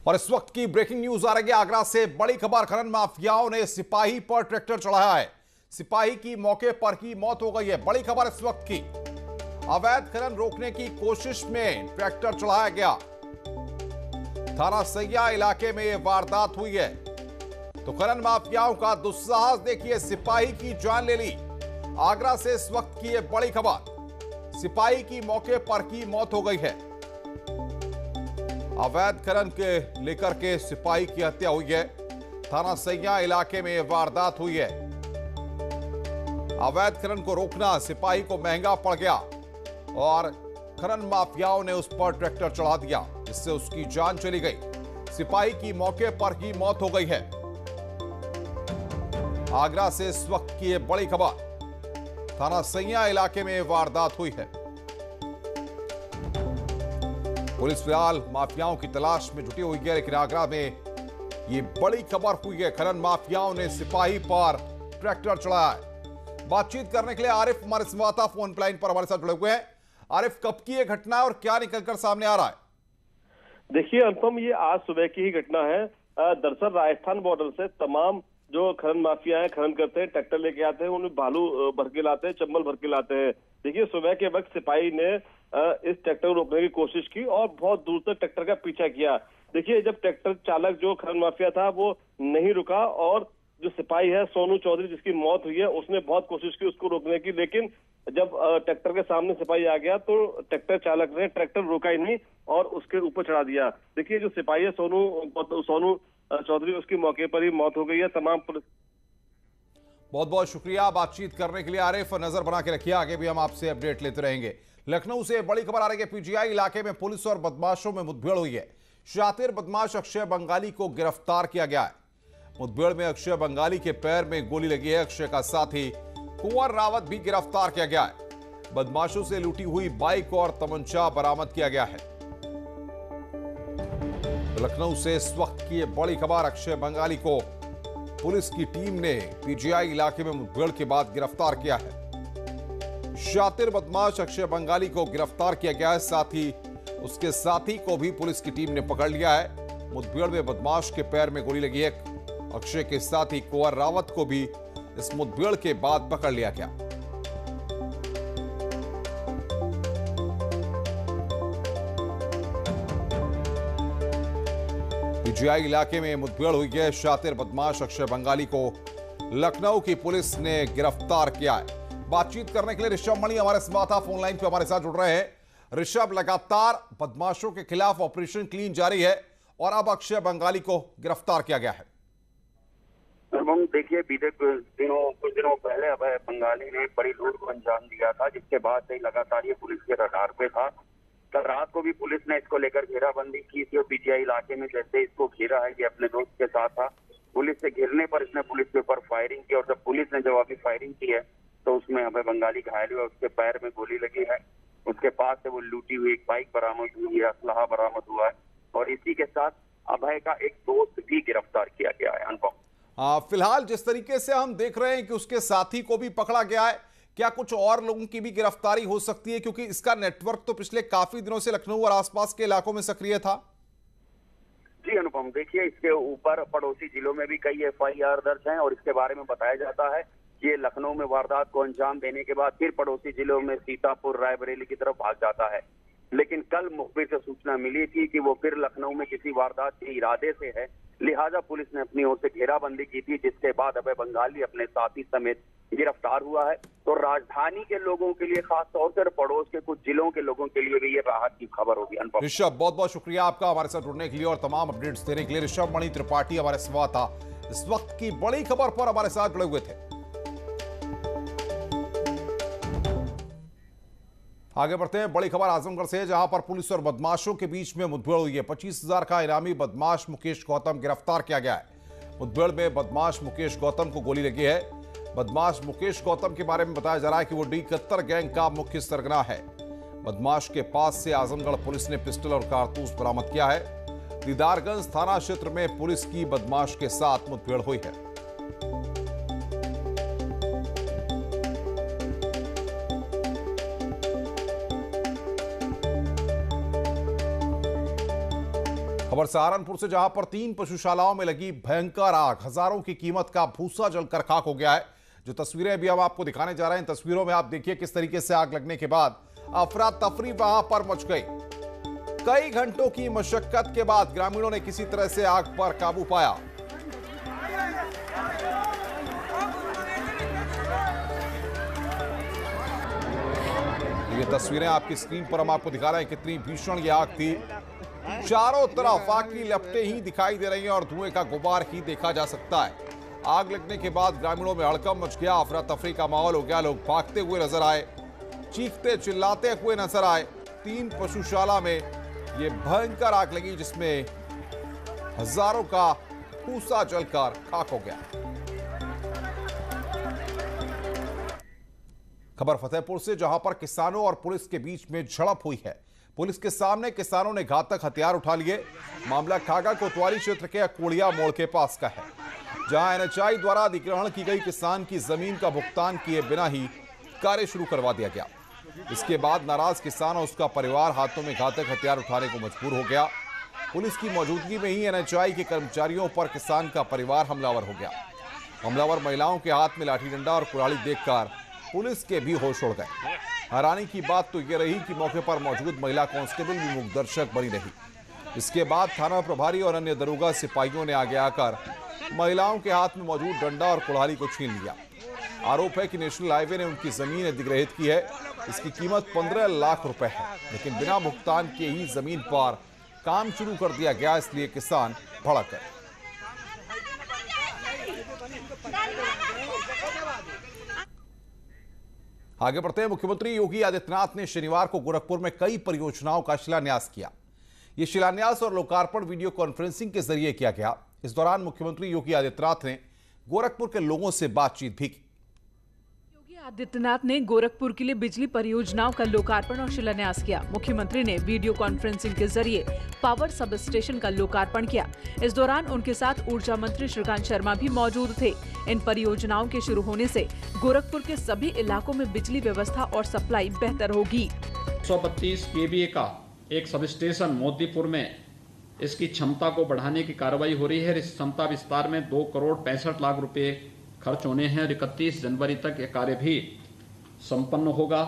और इस वक्त की ब्रेकिंग न्यूज आ रही है आगरा से। बड़ी खबर, खनन माफियाओं ने सिपाही पर ट्रैक्टर चढ़ाया है। सिपाही की मौके पर ही मौत हो गई है। बड़ी खबर इस वक्त की। अवैध खनन रोकने की कोशिश में ट्रैक्टर चढ़ाया गया। थाना सैया इलाके में यह वारदात हुई है। तो खनन माफियाओं का दुस्साहस देखिए, सिपाही की जान ले ली। आगरा से इस वक्त की यह बड़ी खबर। सिपाही की मौके पर ही मौत हो गई है। अवैध खनन के लेकर के सिपाही की हत्या हुई है। थाना सैया इलाके में यह वारदात हुई है। अवैध खनन को रोकना सिपाही को महंगा पड़ गया और खनन माफियाओं ने उस पर ट्रैक्टर चढ़ा दिया, जिससे उसकी जान चली गई। सिपाही की मौके पर ही मौत हो गई है। आगरा से इस वक्त की यह बड़ी खबर। थाना सैया इलाके में वारदात हुई है। पुलिस फिलहाल माफियाओं की तलाश में जुटी हुई है, लेकिन आगरा में यह बड़ी खबर हुई है। खनन माफियाओं ने सिपाही पर ट्रैक्टर चढ़ाया है। बातचीत करने के लिए आरिफ हमारे संवाददाता फोन लाइन पर हमारे साथ जुड़े हुए हैं। आरिफ, कब की यह घटना है और क्या निकलकर सामने आ रहा है? देखिए अनुपम, ये आज सुबह की ही घटना है। दरअसल राजस्थान बॉर्डर से तमाम जो खनन माफिया है, खनन करते हैं, ट्रैक्टर लेके आते हैं, उन्हें बालू भर के लाते हैं, चम्बल भर के लाते हैं। देखिए सुबह के वक्त सिपाही ने इस ट्रैक्टर को रोकने की कोशिश की और बहुत दूर तक ट्रैक्टर का पीछा किया। देखिए जब ट्रैक्टर चालक जो खनन माफिया था वो नहीं रुका और जो सिपाही है सोनू चौधरी, जिसकी मौत हुई है, उसने बहुत कोशिश की उसको रोकने की, लेकिन जब ट्रैक्टर के सामने सिपाही आ गया तो ट्रैक्टर चालक ने ट्रैक्टर रोका ही नहीं और उसके ऊपर चढ़ा दिया। देखिए जो सिपाही है सोनू चौधरी, उसकी मौके पर ही मौत हो गई है। तमाम पुलिस। बहुत बहुत शुक्रिया बातचीत करने के लिए आरिफ। नजर बना के रखिए, आगे भी हम आपसे अपडेट लेते रहेंगे। लखनऊ से बड़ी खबर आ रही है। पीजीआई इलाके में पुलिस और बदमाशों में मुठभेड़ हुई है। शातिर बदमाश अक्षय बंगाली को गिरफ्तार किया गया है। मुठभेड़ में अक्षय बंगाली के पैर में गोली लगी है। अक्षय का साथी कुंवर रावत भी गिरफ्तार किया गया है। बदमाशों से लूटी हुई बाइक और तमंचा बरामद किया गया है। लखनऊ से इस वक्त की यह बड़ी खबर। अक्षय बंगाली को पुलिस की टीम ने पीजीआई इलाके में मुठभेड़ के बाद गिरफ्तार किया है। शातिर बदमाश अक्षय बंगाली को गिरफ्तार किया गया है। साथ ही उसके साथी को भी पुलिस की टीम ने पकड़ लिया है। मुठभेड़ में बदमाश के पैर में गोली लगी है। अक्षय के साथी कुंवर रावत को भी इस मुठभेड़ के बाद पकड़ लिया गया। पीजीआई इलाके में मुठभेड़ हुई है। शातिर बदमाश अक्षय बंगाली को लखनऊ की पुलिस ने गिरफ्तार किया है। बातचीत करने के लिए ऋषभ मणि हमारे संवाददाता फोन लाइन पर हमारे साथ जुड़ रहे हैं। ऋषभ, लगातार बदमाशों के खिलाफ ऑपरेशन क्लीन जारी है और अब अक्षय बंगाली को गिरफ्तार किया गया है। हम देखिए, बीते कुछ दिनों पहले अभय बंगाली ने एक बड़ी लूट को अंजाम दिया था, जिसके बाद से लगातार ये पुलिस के रडार पे था। कल रात को भी पुलिस ने इसको लेकर घेराबंदी की थी और पीजीआई इलाके में जैसे इसको घेरा है, ये अपने दोस्त के साथ था। पुलिस से घिरने पर इसने पुलिस के ऊपर फायरिंग की और जब पुलिस ने जवाबी फायरिंग की है तो उसमें अभय बंगाली घायल हुआ। उसके पैर में गोली लगी है। उसके पास से वो लूटी हुई एक बाइक बरामद हुई है, असलहा बरामद हुआ है और इसी के साथ अभय का एक दोस्त भी गिरफ्तार किया गया है। अनुपम, फिलहाल जिस तरीके से हम देख रहे हैं कि उसके साथी को भी पकड़ा गया है, क्या कुछ और लोगों की भी गिरफ्तारी हो सकती है? क्योंकि इसका नेटवर्क तो पिछले काफी दिनों से लखनऊ और आसपास के इलाकों में सक्रिय था। जी अनुपम, देखिए इसके ऊपर पड़ोसी जिलों में भी कई FIR दर्ज हैं और इसके बारे में बताया जाता है कि ये लखनऊ में वारदात को अंजाम देने के बाद फिर पड़ोसी जिलों में सीतापुर, रायबरेली की तरफ भाग जाता है। लेकिन कल मुखबिर से सूचना मिली थी कि वो फिर लखनऊ में किसी वारदात के इरादे से है, लिहाजा पुलिस ने अपनी ओर से घेराबंदी की थी, जिसके बाद अभय बंगाली अपने साथी समेत गिरफ्तार हुआ है। तो राजधानी के लोगों के लिए, खास तौर पर पड़ोस के कुछ जिलों के लोगों के लिए भी ये राहत की खबर होगी। अनुपम, ऋषभ, बहुत बहुत शुक्रिया आपका हमारे साथ जुड़ने के लिए और तमाम अपडेट्स देने के लिए। ऋषभ मणि त्रिपाठी हमारे संवाददाता इस वक्त की बड़ी खबर पर हमारे साथ जुड़े हुए थे। आगे बढ़ते हैं। बड़ी खबर आजमगढ़ से है, जहां पर पुलिस और बदमाशों के बीच में मुठभेड़ हुई है। 25,000 का इनामी बदमाश मुकेश गौतम गिरफ्तार किया गया है। मुठभेड़ में बदमाश मुकेश गौतम को गोली लगी है। बदमाश मुकेश गौतम के बारे में बताया जा रहा है कि वो D71 गैंग का मुख्य सरगना है। बदमाश के पास से आजमगढ़ पुलिस ने पिस्टल और कारतूस बरामद किया है। दीदारगंज थाना क्षेत्र में पुलिस की बदमाश के साथ मुठभेड़ हुई है। खबर सहारनपुर से, जहां पर 3 पशुशालाओं में लगी भयंकर आग, हजारों की कीमत का भूसा जलकर खाक हो गया है। जो तस्वीरें अभी हम आपको दिखाने जा रहे हैं, तस्वीरों में आप देखिए किस तरीके से आग लगने के बाद अफरा तफरी वहां पर मच गई। कई घंटों की मशक्कत के बाद ग्रामीणों ने किसी तरह से आग पर काबू पाया। ये तस्वीरें आपकी स्क्रीन पर हम आपको दिखा रहे हैं, कितनी भीषण ये आग थी। चारों तरफ आग की लपटें ही दिखाई दे रही हैं और धुएं का गुबार ही देखा जा सकता है। आग लगने के बाद ग्रामीणों में हड़कंप मच गया, अफरा तफरी का माहौल हो गया। लोग भागते हुए नजर आए, चीखते चिल्लाते हुए नजर आए। 3 पशुशाला में ये भयंकर आग लगी, जिसमें हजारों का भूसा जलकर खाक हो गया। खबर फतेहपुर से, जहां पर किसानों और पुलिस के बीच में झड़प हुई है। पुलिस के सामने किसानों ने घातक हथियार उठा लिए। मामला खागा कोतवाली क्षेत्र के कोड़िया मोड़ के पास का है, जहां एनएचआई द्वारा अधिग्रहण की गई किसान की जमीन का भुगतान किए बिना ही कार्य शुरू करवा दिया गया। इसके बाद नाराज किसान और उसका परिवार हाथों में घातक हथियार उठाने को मजबूर हो गया। पुलिस की मौजूदगी में ही एनएचआई के कर्मचारियों पर किसान का परिवार हमलावर हो गया। हमलावर महिलाओं के हाथ में लाठी डंडा और कुल्हाड़ी देखकर पुलिस के भी होश उड़ गए। हैरानी की बात तो यह रही कि मौके पर मौजूद महिला कांस्टेबल भी मूक दर्शक बनी रही। इसके बाद थाना प्रभारी और अन्य दरोगा सिपाहियों ने आगे आकर महिलाओं के हाथ में मौजूद डंडा और कुल्हाड़ी को छीन लिया। आरोप है कि नेशनल हाईवे ने उनकी जमीन अधिग्रहित की है। इसकी कीमत 15 लाख रुपए है, लेकिन बिना भुगतान के ही जमीन पर काम शुरू कर दिया गया, इसलिए किसान भड़क गए। आगे बढ़ते हैं। मुख्यमंत्री योगी आदित्यनाथ ने शनिवार को गोरखपुर में कई परियोजनाओं का शिलान्यास किया। यह शिलान्यास और लोकार्पण वीडियो कॉन्फ्रेंसिंग के जरिए किया गया। इस दौरान मुख्यमंत्री योगी आदित्यनाथ ने गोरखपुर के लोगों से बातचीत भी की। योगी आदित्यनाथ ने गोरखपुर के लिए बिजली परियोजनाओं का लोकार्पण और शिलान्यास किया। मुख्यमंत्री ने वीडियो कॉन्फ्रेंसिंग के जरिए पावर सब स्टेशन का लोकार्पण किया। इस दौरान उनके साथ ऊर्जा मंत्री श्रीकांत शर्मा भी मौजूद थे। इन परियोजनाओं के शुरू होने से गोरखपुर के सभी इलाकों में बिजली व्यवस्था और सप्लाई बेहतर होगी। 132 केवीए का एक सब स्टेशन मोतीपुर में इसकी क्षमता को बढ़ाने की कार्रवाई हो रही है। इस क्षमता विस्तार में 2 करोड़ 65 लाख रुपए खर्च होने हैं और 31 जनवरी तक यह कार्य भी संपन्न होगा।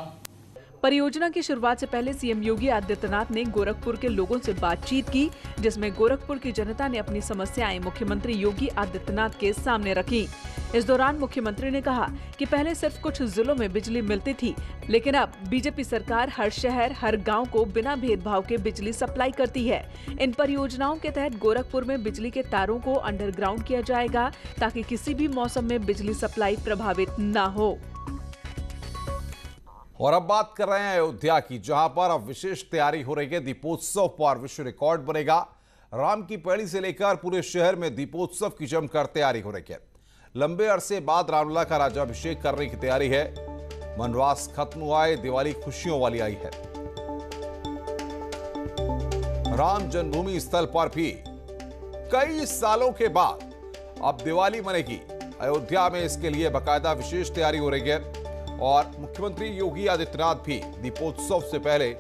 परियोजना की शुरुआत से पहले सीएम योगी आदित्यनाथ ने गोरखपुर के लोगों से बातचीत की, जिसमें गोरखपुर की जनता ने अपनी समस्याएं मुख्यमंत्री योगी आदित्यनाथ के सामने रखी। इस दौरान मुख्यमंत्री ने कहा कि पहले सिर्फ कुछ जिलों में बिजली मिलती थी, लेकिन अब बीजेपी सरकार हर शहर हर गांव को बिना भेदभाव के बिजली सप्लाई करती है। इन परियोजनाओं के तहत गोरखपुर में बिजली के तारों को अंडरग्राउंड किया जाएगा, ताकि किसी भी मौसम में बिजली सप्लाई प्रभावित न हो। और अब बात कर रहे हैं अयोध्या की, जहां पर अब विशेष तैयारी हो रही है। दीपोत्सव पर विश्व रिकॉर्ड बनेगा। राम की पैड़ी से लेकर पूरे शहर में दीपोत्सव की जमकर तैयारी हो रही है। लंबे अरसे बाद रामलला का राज्याभिषेक करने की तैयारी है। वनवास खत्म हुआ है, दिवाली खुशियों वाली आई है। राम जन्मभूमि स्थल पर भी कई सालों के बाद अब दिवाली मनेगी। अयोध्या में इसके लिए बाकायदा विशेष तैयारी हो रही है और मुख्यमंत्री योगी आदित्यनाथ भी दीपोत्सव से पहले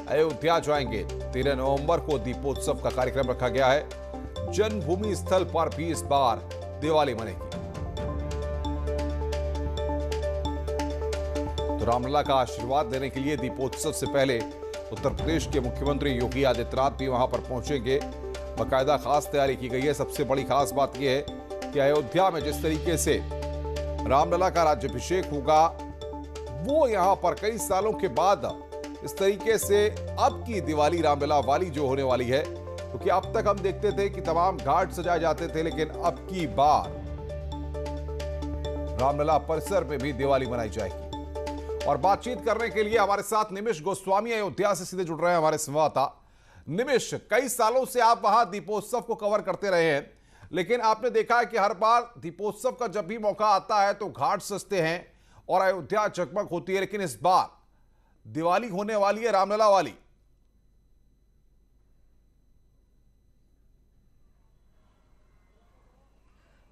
अयोध्या जाएंगे। 13 नवंबर को दीपोत्सव का कार्यक्रम रखा गया है। जन्मभूमि स्थल पर भी इस बार दिवाली मनेगी। तो रामलला का आशीर्वाद देने के लिए दीपोत्सव से पहले उत्तर प्रदेश के मुख्यमंत्री योगी आदित्यनाथ भी वहां पर पहुंचेंगे। बाकायदा खास तैयारी की गई है। सबसे बड़ी खास बात यह है कि अयोध्या में जिस तरीके से रामलला का राज्याभिषेक होगा, वो यहां पर कई सालों के बाद इस तरीके से अब की दिवाली रामलला वाली जो होने वाली है, क्योंकि अब तक हम देखते थे कि तमाम घाट सजाए जाते थे, लेकिन अब की बार रामलला परिसर में भी दिवाली मनाई जाएगी। और बातचीत करने के लिए हमारे साथ निमिष गोस्वामी अयोध्या से सीधे जुड़ रहे हैं, हमारे संवाददाता। निमिष, कई सालों से आप वहां दीपोत्सव को कवर करते रहे हैं, लेकिन आपने देखा है कि हर बार दीपोत्सव का जब भी मौका आता है तो घाट सजते हैं और अयोध्या जगमग होती है, लेकिन इस बार दिवाली होने वाली है रामलला वाली।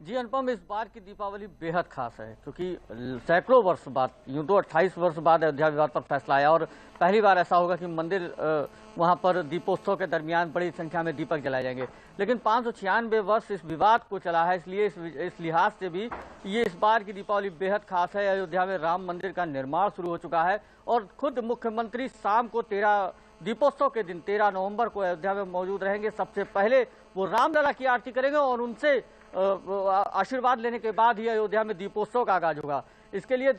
जी अनुपम, इस बार की दीपावली बेहद खास है क्योंकि सैकड़ों वर्ष बाद, यूं तो 28 वर्ष बाद अयोध्या विवाद पर फैसला आया और पहली बार ऐसा होगा कि मंदिर वहां पर दीपोत्सव के दरमियान बड़ी संख्या में दीपक जलाए जाएंगे। लेकिन 596 वर्ष इस विवाद को चला है, इसलिए इस लिहाज से भी ये इस बार की दीपावली बेहद खास है। अयोध्या में राम मंदिर का निर्माण शुरू हो चुका है और खुद मुख्यमंत्री शाम को दीपोत्सव के दिन 13 नवंबर को अयोध्या में मौजूद रहेंगे। सबसे पहले वो रामलला की आरती करेंगे और उनसे आशीर्वाद लेने के बाद ही अयोध्या में दीपोत्सव का आगाज होगा। इसके लिए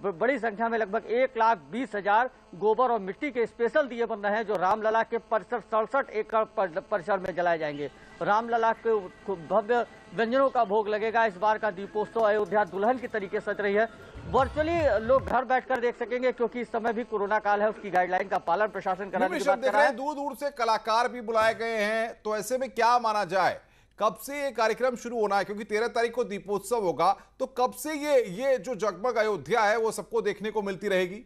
बड़ी संख्या में लगभग 1,20,000 गोबर और मिट्टी के स्पेशल दिए बन रहे हैं जो रामलला के परिसर 67 एकड़ परिसर में जलाए जाएंगे। रामलला के भव्य व्यंजनों का भोग लगेगा। इस बार का दीपोत्सव अयोध्या दुल्हन की तरीके सज रही है। वर्चुअली लोग घर बैठकर देख सकेंगे क्योंकि इस समय भी कोरोना काल है, उसकी गाइडलाइन का पालन प्रशासन कराने की बात कर रहा है। दूर दूर से कलाकार भी बुलाए गए हैं, तो ऐसे में क्या माना जाए कब से ये कार्यक्रम शुरू होना है? क्योंकि 13 तारीख को दीपोत्सव होगा, तो कब से ये जो जगमग अयोध्या है वो सबको देखने को मिलती रहेगी?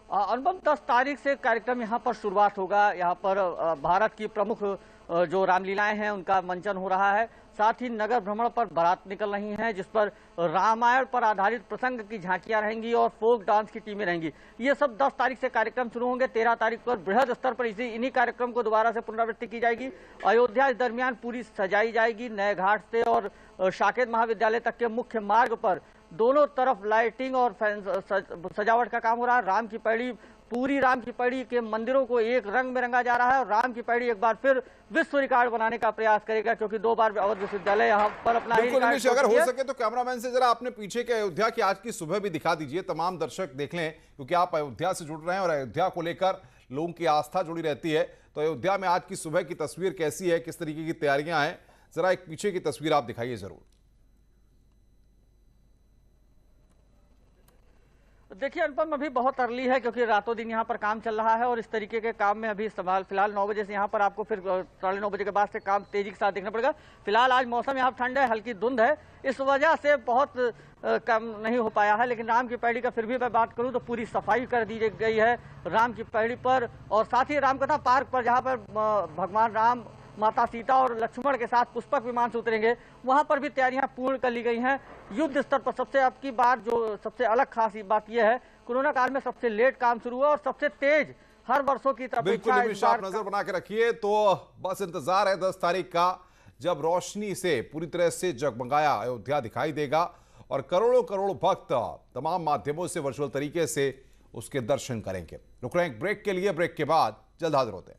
अनुपम 10 तारीख से कार्यक्रम यहाँ पर शुरुआत होगा। यहाँ पर भारत की प्रमुख जो रामलीलाएं हैं उनका मंचन हो रहा है। साथ ही नगर भ्रमण पर बारात निकल रही हैं जिस पर रामायण पर आधारित प्रसंग की झांकियां रहेंगी और फोक डांस की टीमें रहेंगी। ये सब 10 तारीख से कार्यक्रम शुरू होंगे। 13 तारीख पर बृहद स्तर पर इन्हीं कार्यक्रम को दोबारा से पुनरावृत्ति की जाएगी। अयोध्या इस दरमियान पूरी सजाई जाएगी। नए घाट से और साकेत महाविद्यालय तक के मुख्य मार्ग पर दोनों तरफ लाइटिंग और सजावट का काम हो रहा है। राम की पैड़ी, पूरी राम की पैड़ी के मंदिरों को एक रंग में रंगा जा रहा है और राम की पैड़ी एक बार फिर विश्व रिकॉर्ड बनाने का प्रयास करेगा क्योंकि 2 बार अवध विश्वविद्यालय यहाँ पर अपना अगर हो सके तो कैमरामैन से जरा आपने पीछे के अयोध्या की आज की सुबह भी दिखा दीजिए, तमाम दर्शक देख लें, क्योंकि आप अयोध्या से जुड़ रहे हैं और अयोध्या को लेकर लोगों की आस्था जुड़ी रहती है। तो अयोध्या में आज की सुबह की तस्वीर कैसी है, किस तरीके की तैयारियां हैं, जरा एक पीछे की तस्वीर आप दिखाइए जरूर। देखिए अनुपम, अभी बहुत अर्ली है क्योंकि रातों दिन यहाँ पर काम चल रहा है और इस तरीके के काम में अभी फिलहाल 9 बजे से यहाँ पर आपको फिर 9:30 बजे के बाद से काम तेजी के साथ देखना पड़ेगा। फिलहाल आज मौसम यहाँ ठंड है, हल्की धुंध है, इस वजह से बहुत कम नहीं हो पाया है। लेकिन राम की पैड़ी का फिर भी मैं बात करूँ तो पूरी सफाई कर दी गई है राम की पैड़ी पर और साथ ही रामकथा पार्क पर जहाँ पर भगवान राम, माता सीता और लक्ष्मण के साथ पुष्पक विमान से उतरेंगे, वहां पर भी तैयारियां पूर्ण कर ली गई हैं। युद्ध स्तर पर सबसे अब की बार जो सबसे अलग खास बात यह है, कोरोना काल में सबसे लेट काम शुरू हुआ और सबसे तेज हर वर्षों की तरफ। बिल्कुल आप नजर बना के रखिए, तो बस इंतजार है 10 तारीख का, जब रोशनी से पूरी तरह से जगमगाया अयोध्या दिखाई देगा और करोड़ों करोड़ भक्त तमाम माध्यमों से वर्चुअल तरीके से उसके दर्शन करेंगे। रुक रहे हैं ब्रेक के लिए, ब्रेक के बाद जल्द हाजिर होते हैं।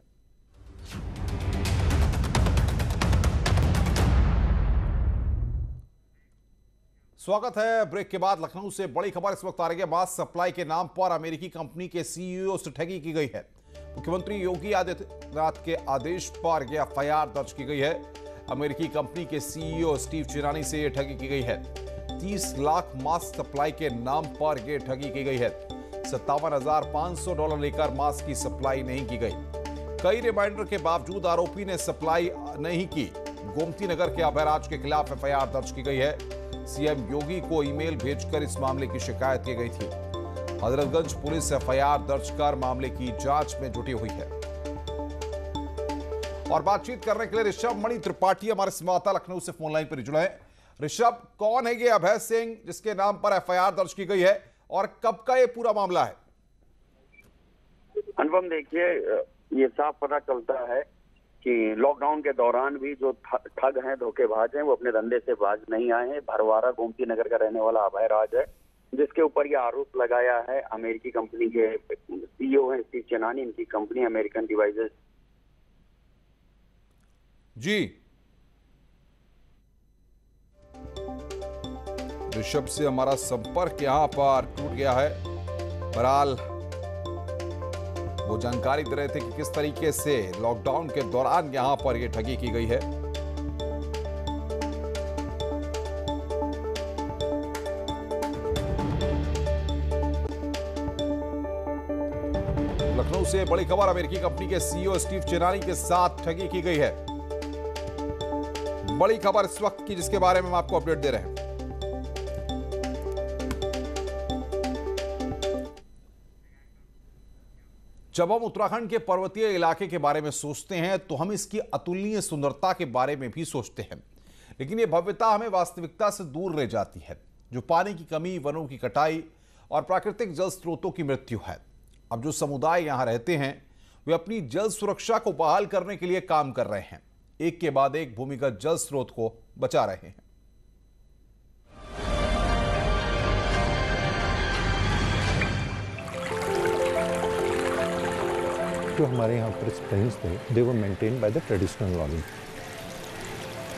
स्वागत है ब्रेक के बाद। लखनऊ से बड़ी खबर इस वक्त आ रही है। मास्क सप्लाई के नाम पर अमेरिकी कंपनी के सीईओ से ठगी की गई है। मुख्यमंत्री योगी आदित्यनाथ के आदेश पर यह एफआईआर दर्ज की गई है। अमेरिकी कंपनी के सीईओ स्टीव चिरानी से यह ठगी की गई है। 30 लाख मास्क सप्लाई के नाम पर यह ठगी की गई है। $57,500 लेकर मास्क की सप्लाई नहीं की गई। कई रिमाइंडर के बावजूद आरोपी ने सप्लाई नहीं की। गोमती नगर के अभयराज के खिलाफ एफआईआर दर्ज की गई है। सीएम योगी को ईमेल भेजकर इस मामले की शिकायत की गई थी। हजरतगंज पुलिस एफआईआर दर्ज कर मामले की जांच में जुटी हुई है। और बातचीत करने के लिए ऋषभ मणि त्रिपाठी हमारे संवाददाता लखनऊ से फोन लाइन पर जुड़े हैं। ऋषभ, कौन है ये अभय सिंह जिसके नाम पर एफआईआर दर्ज की गई है और कब का ये पूरा मामला है? अनुपम, देखिए ये साफ पता चलता है कि लॉकडाउन के दौरान भी जो ठग हैं, धोखेबाज हैं, वो अपने धंधे से बाज नहीं आए हैं। भरवारा गोमती नगर का रहने वाला अभयराज है जिसके ऊपर ये आरोप लगाया है। अमेरिकी कंपनी के सीईओ हैं स्टीव चिरानी, इनकी कंपनी अमेरिकन डिवाइसेस। जी ऋषभ से हमारा संपर्क यहां पर टूट गया है। बहरहाल वो जानकारी दे रहे थे कि किस तरीके से लॉकडाउन के दौरान यहां पर यह ठगी की गई है। लखनऊ से बड़ी खबर, अमेरिकी कंपनी के सीईओ स्टीव चिरानी के साथ ठगी की गई है। बड़ी खबर इस वक्त की जिसके बारे में हम आपको अपडेट दे रहे हैं। जब हम उत्तराखंड के पर्वतीय इलाके के बारे में सोचते हैं तो हम इसकी अतुलनीय सुंदरता के बारे में भी सोचते हैं, लेकिन ये भव्यता हमें वास्तविकता से दूर ले जाती है, जो पानी की कमी, वनों की कटाई और प्राकृतिक जल स्रोतों की मृत्यु है। अब जो समुदाय यहाँ रहते हैं वे अपनी जल सुरक्षा को बहाल करने के लिए काम कर रहे हैं, एक के बाद एक भूमिगत जल स्रोत को बचा रहे हैं। जो हमारे यहाँ पर स्प्रिंग्स थे, they were maintain by the traditional knowledge.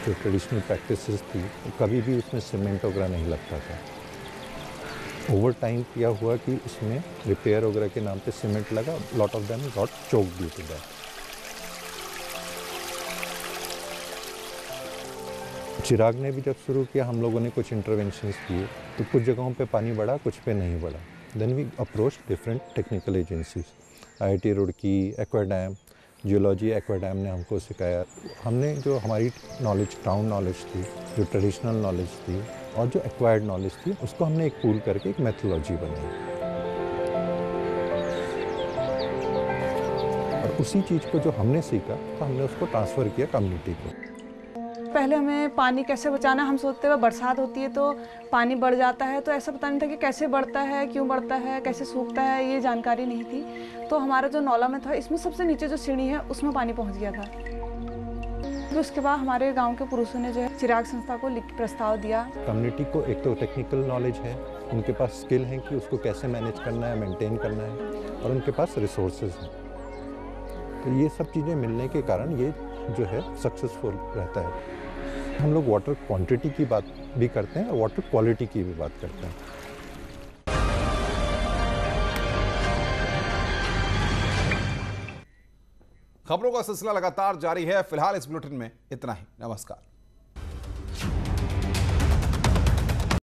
जो ट्रेडिशनल प्रैक्टिसेस थी, कभी भी उसमें सीमेंट वगैरह नहीं लगता था। ओवर टाइम क्या हुआ कि इसमें रिपेयर वगैरह के नाम पे सीमेंट लगा, lot of them got choked due to that. Chirag ने भी जब शुरू किया, हम लोगों ने कुछ इंटरवेंशंस किए, तो कुछ जगहों पे पानी बढ़ा, कुछ पे नहीं बढ़ा। Then we approach different technical agencies, IIT Roorkee, Acwadam, geology Acwadam ने हमको सिखाया। हमने जो हमारी नॉलेज, ग्राउंड नॉलेज थी, जो ट्रेडिशनल नॉलेज थी और जो एक्वायर्ड नॉलेज थी, उसको हमने एक पूल करके एक मेथोलॉजी बनाई। और उसी चीज़ को जो हमने सीखा तो हमने उसको ट्रांसफ़र किया कम्युनिटी को। पहले हमें पानी कैसे बचाना, हम सोचते हुए बरसात होती है तो पानी बढ़ जाता है, तो ऐसा पता नहीं था कि कैसे बढ़ता है, क्यों बढ़ता है, कैसे सूखता है, ये जानकारी नहीं थी। तो हमारा जो नौला में था, इसमें सबसे नीचे जो सीढ़ी है उसमें पानी पहुंच गया था। तो उसके बाद हमारे गांव के पुरुषों ने जो है चिराग संस्था को प्रस्ताव दिया। कम्युनिटी को एक तो टेक्निकल नॉलेज है, उनके पास स्किल है कि उसको कैसे मैनेज करना है, मेंटेन करना है, और उनके पास रिसोर्सेज हैं। तो ये सब चीज़ें मिलने के कारण ये जो है सक्सेसफुल रहता है। हम लोग वाटर क्वांटिटी की बात भी करते हैं और वाटर क्वालिटी की भी बात करते हैं। खबरों का सिलसिला लगातार जारी है। फिलहाल इस बुलेटिन में इतना ही। नमस्कार।